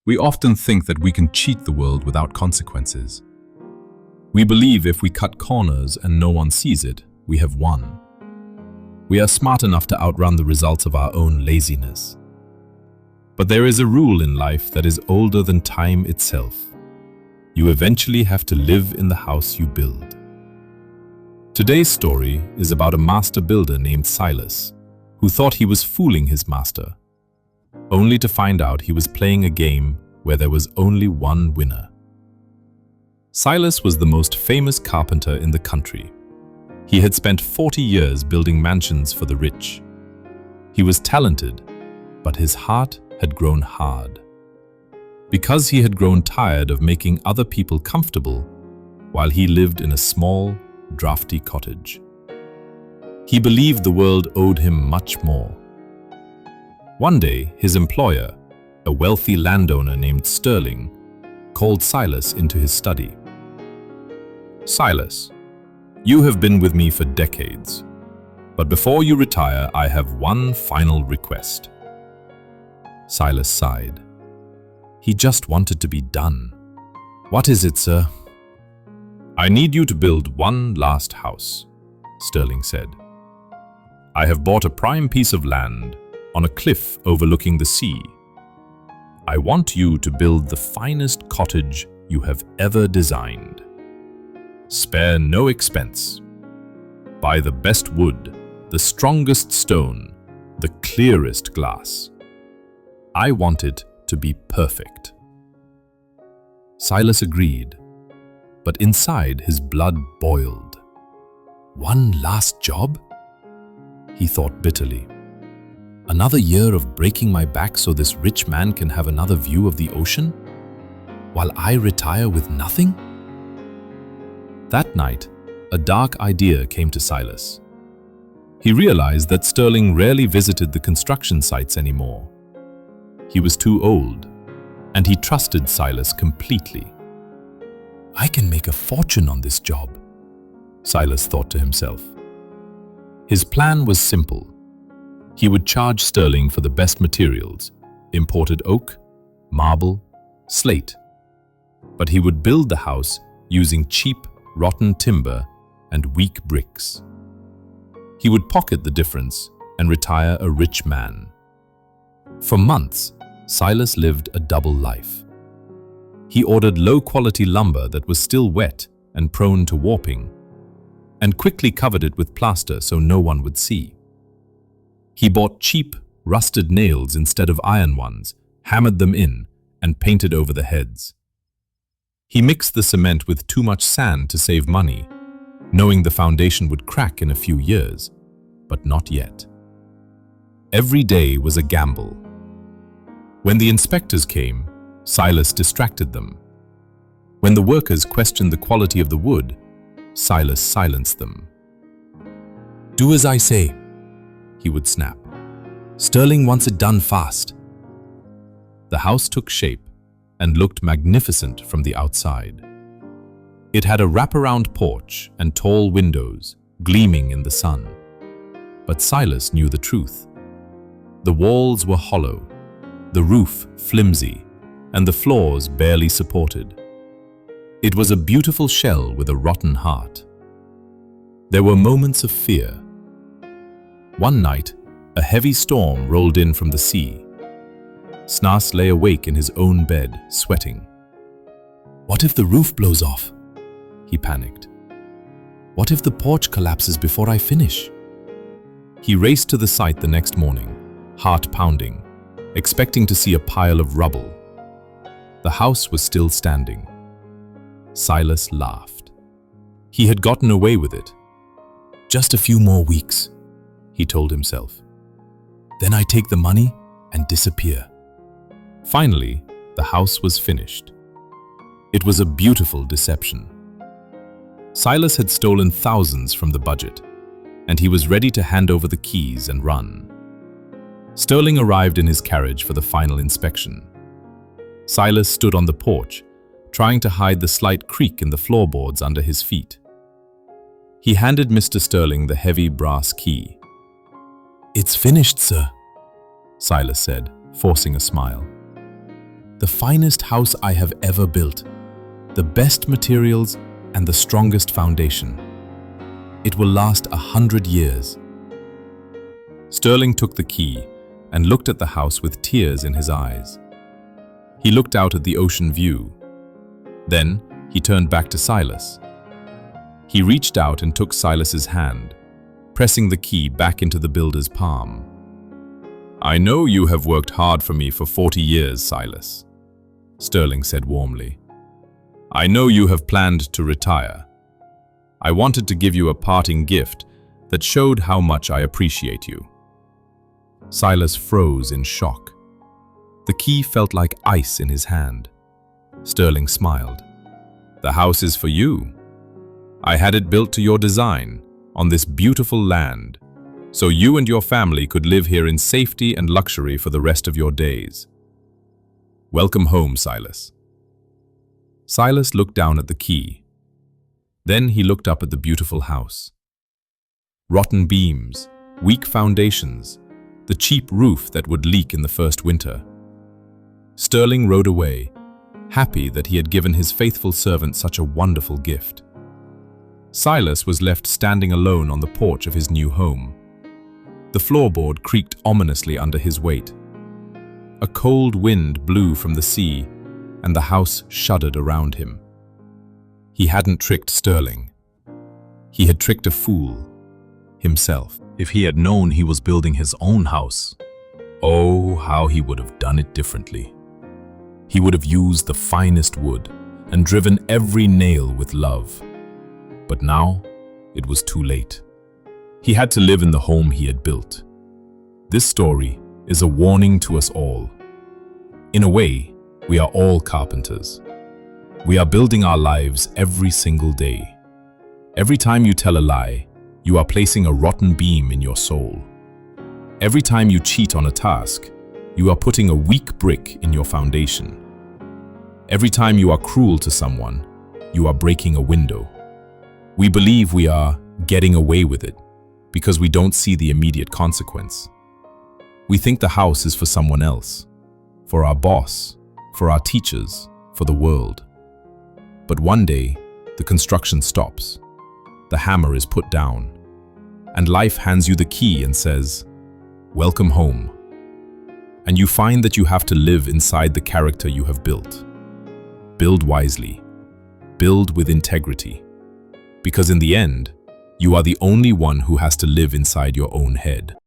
We often think that we can cheat the world without consequences. We believe if we cut corners and no one sees it, we have won. We are smart enough to outrun the results of our own laziness. But there is a rule in life that is older than time itself. You eventually have to live in the house you build. Today's story is about a master builder named Silas, who thought he was fooling his master, only to find out he was playing a game where there was only one winner. Silas was the most famous carpenter in the country. He had spent 40 years building mansions for the rich. He was talented, but his heart had grown hard. Because he had grown tired of making other people comfortable while he lived in a small, drafty cottage. He believed the world owed him much more. One day, his employer, a wealthy landowner named Sterling, called Silas into his study. "Silas, you have been with me for decades, but before you retire, I have one final request." Silas sighed. He just wanted to be done. "What is it, sir?" "I need you to build one last house," Sterling said. "I have bought a prime piece of land on a cliff overlooking the sea. I want you to build the finest cottage you have ever designed. Spare no expense. Buy the best wood, the strongest stone, the clearest glass. I want it to be perfect." Silas agreed, but inside his blood boiled. One last job? He thought bitterly. Another year of breaking my back so this rich man can have another view of the ocean, while I retire with nothing? That night, a dark idea came to Silas. He realized that Sterling rarely visited the construction sites anymore. He was too old, and he trusted Silas completely. "I can make a fortune on this job," Silas thought to himself. His plan was simple. He would charge Sterling for the best materials, imported oak, marble, slate. But he would build the house using cheap, rotten timber and weak bricks. He would pocket the difference and retire a rich man. For months, Silas lived a double life. He ordered low-quality lumber that was still wet and prone to warping, and quickly covered it with plaster so no one would see. He bought cheap, rusted nails instead of iron ones, hammered them in, and painted over the heads. He mixed the cement with too much sand to save money, knowing the foundation would crack in a few years, but not yet. Every day was a gamble. When the inspectors came, Silas distracted them. When the workers questioned the quality of the wood, Silas silenced them. "Do as I say," he would snap. "Sterling wants it done fast." The house took shape and looked magnificent from the outside. It had a wraparound porch and tall windows, gleaming in the sun. But Silas knew the truth. The walls were hollow, the roof flimsy, and the floors barely supported. It was a beautiful shell with a rotten heart. There were moments of fear. One night, a heavy storm rolled in from the sea. Snas lay awake in his own bed, sweating. "What if the roof blows off?" he panicked. "What if the porch collapses before I finish?" He raced to the site the next morning, heart pounding, expecting to see a pile of rubble. The house was still standing. Silas laughed. He had gotten away with it. "Just a few more weeks," he told himself. "Then I take the money and disappear." Finally, the house was finished. It was a beautiful deception. Silas had stolen thousands from the budget, and he was ready to hand over the keys and run. Sterling arrived in his carriage for the final inspection. Silas stood on the porch, trying to hide the slight creak in the floorboards under his feet. He handed Mr. Sterling the heavy brass key. "It's finished, sir," Silas said, forcing a smile. The finest house I have ever built. The best materials and the strongest foundation. It will last 100 years. Sterling took the key and looked at the house with tears in his eyes. He looked out at the ocean view. Then he turned back to Silas. He reached out and took Silas's hand, pressing the key back into the builder's palm. "I know you have worked hard for me for 40 years, Silas," Sterling said warmly. "I know you have planned to retire. I wanted to give you a parting gift that showed how much I appreciate you." Silas froze in shock. The key felt like ice in his hand. Sterling smiled. "The house is for you. I had it built to your design, on this beautiful land, so you and your family could live here in safety and luxury for the rest of your days. Welcome home, Silas." Silas looked down at the key. Then he looked up at the beautiful house. Rotten beams, weak foundations, the cheap roof that would leak in the first winter. Sterling rode away, happy that he had given his faithful servant such a wonderful gift. Silas was left standing alone on the porch of his new home. The floorboard creaked ominously under his weight. A cold wind blew from the sea, and the house shuddered around him. He hadn't tricked Sterling. He had tricked a fool, himself. If he had known he was building his own house, oh, how he would have done it differently. He would have used the finest wood and driven every nail with love. But now, it was too late. He had to live in the home he had built. This story is a warning to us all. In a way, we are all carpenters. We are building our lives every single day. Every time you tell a lie, you are placing a rotten beam in your soul. Every time you cheat on a task, you are putting a weak brick in your foundation. Every time you are cruel to someone, you are breaking a window. We believe we are getting away with it because we don't see the immediate consequence. We think the house is for someone else, for our boss, for our teachers, for the world. But one day, the construction stops. The hammer is put down, and life hands you the key and says, "Welcome home." And you find that you have to live inside the character you have built. Build wisely. Build with integrity. Because in the end, you are the only one who has to live inside your own head.